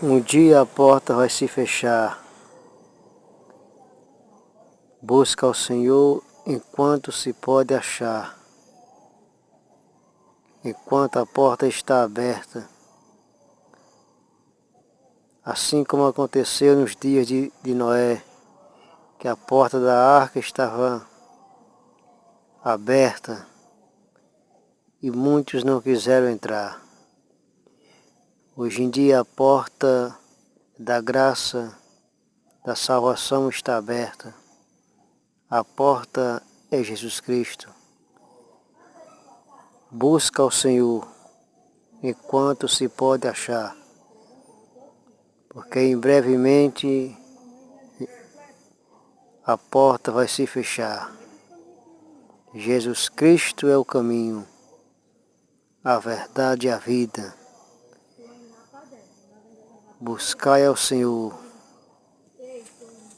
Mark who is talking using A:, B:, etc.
A: Um dia a porta vai se fechar. Busca ao Senhor enquanto se pode achar. Enquanto a porta está aberta. Assim como aconteceu nos dias de Noé, que a porta da arca estava aberta e muitos não quiseram entrar. Hoje em dia a porta da graça, da salvação está aberta. A porta é Jesus Cristo. Busca ao Senhor enquanto se pode achar, porque em brevemente a porta vai se fechar. Jesus Cristo é o caminho, a verdade e a vida. Buscai ao Senhor